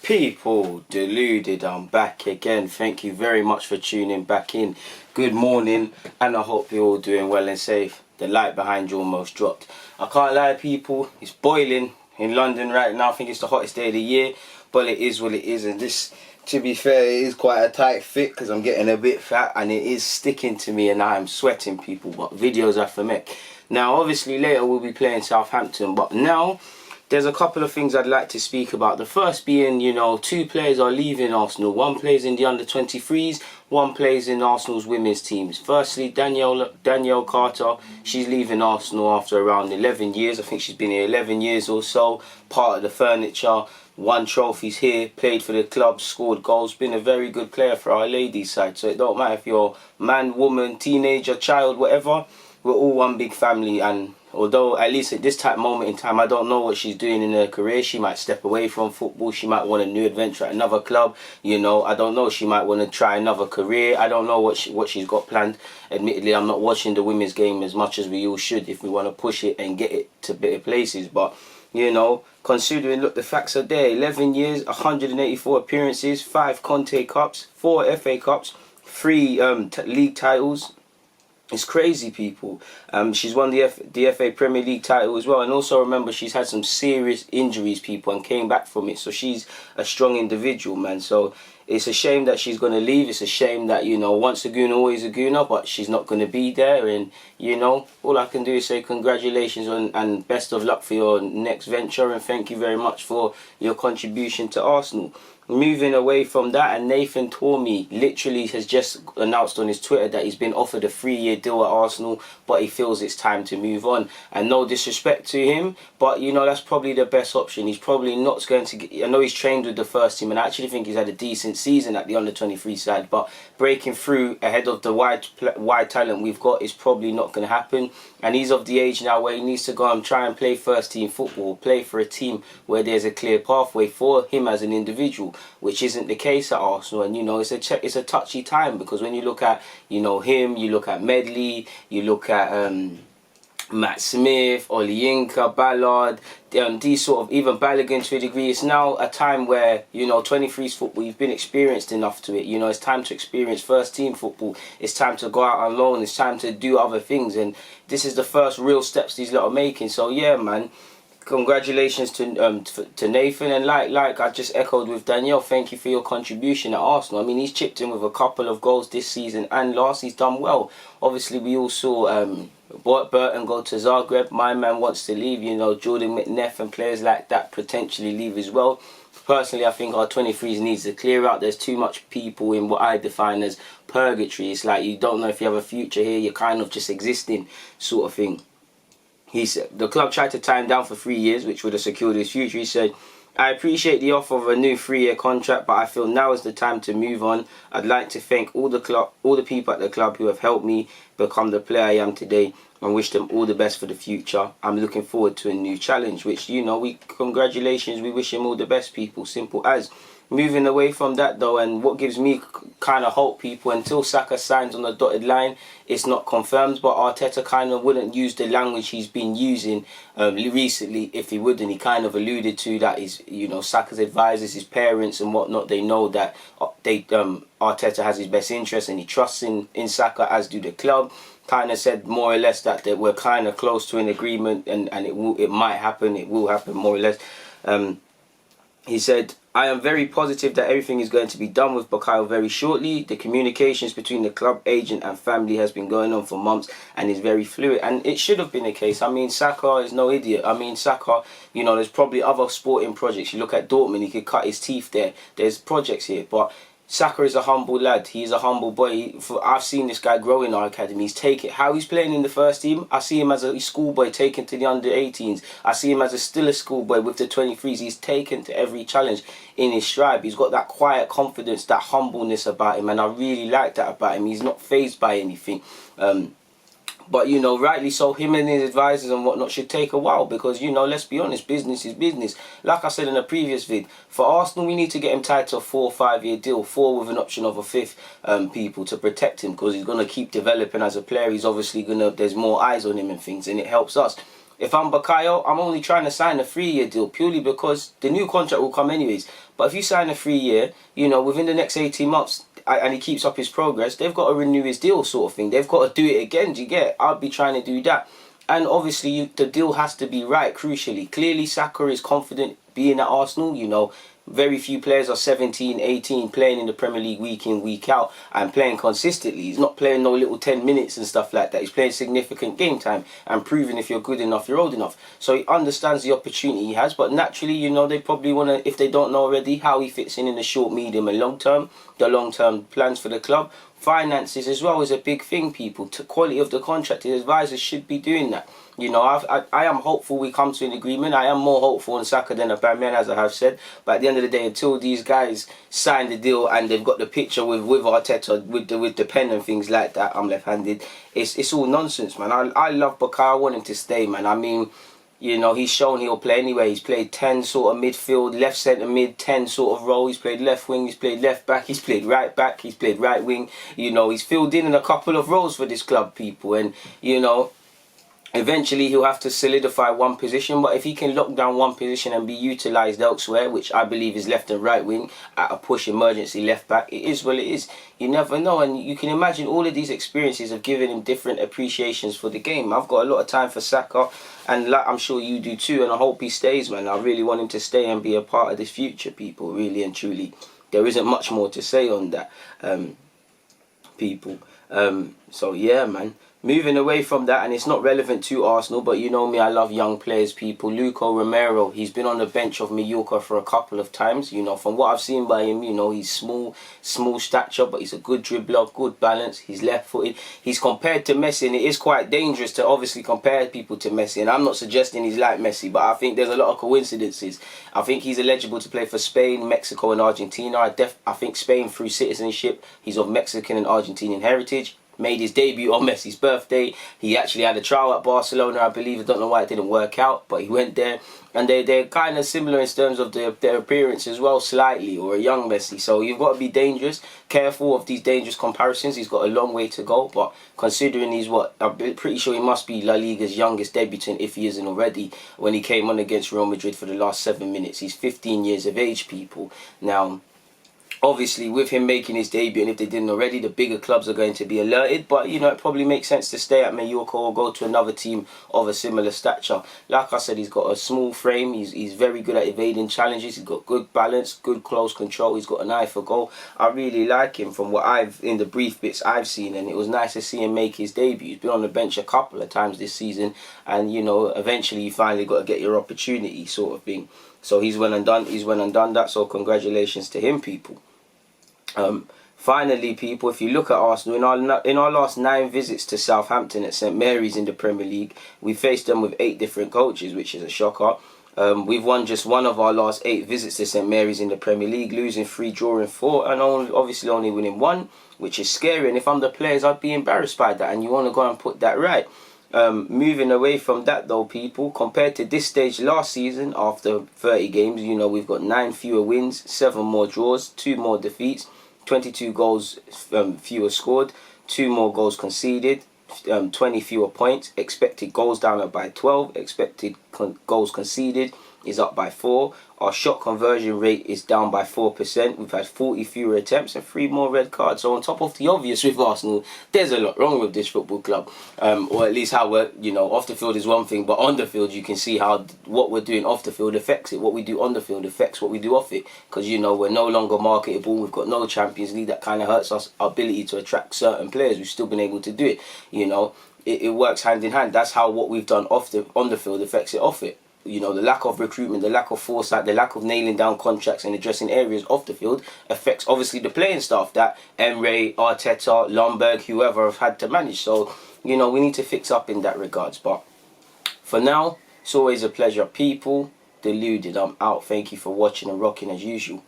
People, Deluded, I'm back again. Thank you very much for tuning back in. Good morning, and I hope you're all doing well and safe. The light behind you almost dropped. I can't lie, people, it's boiling in London right now. I think it's the hottest day of the year, but it is what it is. And this, to be fair, it is quite a tight fit because I'm getting a bit fat and it is sticking to me and I'm sweating, people. But videos have to make. Now, obviously, later we'll be playing Southampton, but now there's a couple of things I'd like to speak about. The first being, you know, two players are leaving Arsenal. One plays in the under-23s, one plays in Arsenal's women's teams. Firstly, Danielle Carter, she's leaving Arsenal after around 11 years. I think she's been here 11 years or so. Part of the furniture, won trophies here, played for the club, scored goals, been a very good player for our ladies side. So it don't matter if you're man, woman, teenager, child, whatever. We're all one big family, and although at least at this moment in time I don't know what she's doing in her career, she might step away from football, she might want a new adventure at another club, you know, I don't know, she might want to try another career, I don't know what she's got planned. Admittedly, I'm not watching the women's game as much as we all should if we want to push it and get it to better places, but you know, considering, look, the facts are there. 11 years, 184 appearances, 5 Conte Cups, 4 FA Cups, 3 league titles. It's crazy, people. She's won the FA Premier League title as well, and also remember she's had some serious injuries, people, and came back from it. So she's a strong individual, man. So it's a shame that she's going to leave. It's a shame that, you know, once a Gooner, always a Gooner, but she's not going to be there. And, you know, all I can do is say congratulations and best of luck for your next venture, and thank you very much for your contribution to Arsenal. Moving away from that, and Nathan Tormey literally has just announced on his Twitter that he's been offered a 3-year deal at Arsenal, but he feels it's time to move on. And no disrespect to him, but you know, that's probably the best option. He's probably not going to get, I know he's trained with the first team and I actually think he's had a decent season at the under-23 side, but breaking through ahead of the wide talent we've got is probably not going to happen. And he's of the age now where he needs to go and try and play first team football, play for a team where there's a clear pathway for him as an individual, which isn't the case at Arsenal. And you know, it's a touchy time, because when you look at, you know, him, you look at Medley, you look at Matt Smith, Olayinka, Ballard, these sort of, even Balogun to a degree. It's now a time where, you know, 23s football, you've been experienced enough to it. You know, it's time to experience first team football. It's time to go out on loan. It's time to do other things. And this is the first real steps these lot are making. So yeah, man, congratulations to Nathan, and like I just echoed with Danielle, thank you for your contribution at Arsenal. I mean, he's chipped in with a couple of goals this season and last. He's done well. Obviously, we all saw Burton go to Zagreb. My man wants to leave. You know, Jordan McNeff and players like that potentially leave as well. Personally, I think our 23s needs to clear out. There's too much people in what I define as purgatory. It's like you don't know if you have a future here. You're kind of just existing, sort of thing. He said the club tried to tie him down for 3 years, which would have secured his future. He said, I appreciate the offer of a new 3-year contract, but I feel now is the time to move on. I'd like to thank all the people at the club who have helped me become the player I am today, and wish them all the best for the future. I'm looking forward to a new challenge, which, you know, congratulations, we wish him all the best, people, simple as. Moving away from that though, and what gives me kind of hope, people, until Saka signs on the dotted line, it's not confirmed, but Arteta kind of wouldn't use the language he's been using recently if he would, and he kind of alluded to that is, you know, Saka's advisors, his parents and whatnot, they know that Arteta has his best interest and he trusts in Saka, as do the club. Kind of said more or less that we're kind of close to an agreement, and it might happen, it will happen more or less. He said, I am very positive that everything is going to be done with Bukayo very shortly. The communications between the club, agent and family has been going on for months and is very fluid. And it should have been the case. I mean, Saka is no idiot. I mean, Saka, you know, there's probably other sporting projects. You look at Dortmund, he could cut his teeth there. There's projects here. But Saka is a humble lad. He's a humble boy. I've seen this guy grow in our academy. How he's playing in the first team, I see him as a schoolboy taken to the under-18s. I see him as still a schoolboy with the 23s. He's taken to every challenge in his stride. He's got that quiet confidence, that humbleness about him, and I really like that about him. He's not fazed by anything. But, you know, rightly so, him and his advisors and whatnot should take a while because, you know, let's be honest, business is business. Like I said in a previous vid, for Arsenal, we need to get him tied to a 4 or 5 year deal, 4 with an option of a 5th, people, to protect him because he's going to keep developing as a player. He's obviously going to, there's more eyes on him and things, and it helps us. If I'm Bukayo, I'm only trying to sign a 3-year deal purely because the new contract will come anyways. But if you sign a 3-year, you know, within the next 18 months, and he keeps up his progress, they've got to renew his deal, sort of thing. They've got to do it again. Do you get it? I'd be trying to do that. And obviously, the deal has to be right, crucially. Clearly, Saka is confident being at Arsenal. You know, very few players are 17, 18, playing in the Premier League week in, week out, and playing consistently. He's not playing no little 10 minutes and stuff like that. He's playing significant game time and proving if you're good enough, you're old enough. So he understands the opportunity he has. But naturally, you know, they probably want to, if they don't know already, how he fits in the short, medium and long term, the long-term plans for the club. Finances as well is a big thing, people. To quality of the contract, his advisors should be doing that. You know, I am hopeful we come to an agreement. I am more hopeful on Saka than Aubameyang, as I have said. But at the end of the day, until these guys sign the deal and they've got the picture with Arteta, with the pen and things like that, I'm left-handed. It's all nonsense, man. I love Bukayo. I want him to stay, man. I mean, you know, he's shown he'll play anyway. He's played 10 sort of midfield, left centre mid, 10 sort of role. He's played left wing, he's played left back, he's played right back, he's played right wing. You know, he's filled in a couple of roles for this club, people. And, you know, eventually he'll have to solidify one position, but if he can lock down one position and be utilised elsewhere, which I believe is left and right wing, at a push emergency left back, it is what it is. You never know, and you can imagine all of these experiences have given him different appreciations for the game. I've got a lot of time for Saka, and like I'm sure you do too, and I hope he stays, man. I really want him to stay and be a part of this future, people, really and truly. There isn't much more to say on that, people. So yeah, man. Moving away from that, and it's not relevant to Arsenal, but you know me, I love young players, people. Luca Romero, he's been on the bench of Mallorca for a couple of times. You know, from what I've seen by him, you know, he's small stature, but he's a good dribbler, good balance. He's left-footed. He's compared to Messi, and it is quite dangerous to obviously compare people to Messi. And I'm not suggesting he's like Messi, but I think there's a lot of coincidences. I think he's eligible to play for Spain, Mexico, and Argentina. I think Spain through citizenship. He's of Mexican and Argentinian heritage. Made his debut on Messi's birthday. He actually had a trial at Barcelona, I believe. I don't know why it didn't work out, but he went there. And they're kind of similar in terms of their appearance as well, slightly, or a young Messi. So you've got to be dangerous, careful of these dangerous comparisons. He's got a long way to go, but considering he's I'm pretty sure he must be La Liga's youngest debutant, if he isn't already, when he came on against Real Madrid for the last 7 minutes. He's 15 years of age, people. Now, obviously, with him making his debut, and if they didn't already, the bigger clubs are going to be alerted. But, you know, it probably makes sense to stay at Mallorca or go to another team of a similar stature. Like I said, he's got a small frame. He's very good at evading challenges. He's got good balance, good close control. He's got an eye for goal. I really like him from in the brief bits I've seen. And it was nice to see him make his debut. He's been on the bench a couple of times this season. And, you know, eventually you finally got to get your opportunity, sort of thing. So he's went and done that. So congratulations to him, people. Finally, people, if you look at Arsenal, in our last 9 visits to Southampton at St Mary's in the Premier League, we faced them with 8 different coaches, which is a shocker. We've won just one of our last 8 visits to St Mary's in the Premier League, losing 3, drawing 4, and obviously only winning 1, which is scary. And if I'm the players, I'd be embarrassed by that, and you want to go and put that right. Moving away from that though, people, compared to this stage last season, after 30 games, you know, we've got 9 fewer wins, 7 more draws, 2 more defeats, 22 goals fewer scored, 2 more goals conceded, 20 fewer points, expected goals down by 12, expected goals conceded is up by 4. Our shot conversion rate is down by 4%. We've had 40 fewer attempts and 3 more red cards. So on top of the obvious with Arsenal, there's a lot wrong with this football club. Or at least how we're, you know, off the field is one thing, but on the field you can see how what we're doing off the field affects it. What we do on the field affects what we do off it. Because, you know, we're no longer marketable. We've got no Champions League. That kind of hurts our ability to attract certain players. We've still been able to do it. You know, it works hand in hand. That's how what we've done on the field affects it off it. You know, the lack of recruitment, the lack of foresight, the lack of nailing down contracts and addressing areas off the field affects obviously the playing staff that Emre, Arteta, Lombard, whoever have had to manage. So, you know, we need to fix up in that regards. But for now, it's always a pleasure. People, Deluded, I'm out. Thank you for watching and rocking as usual.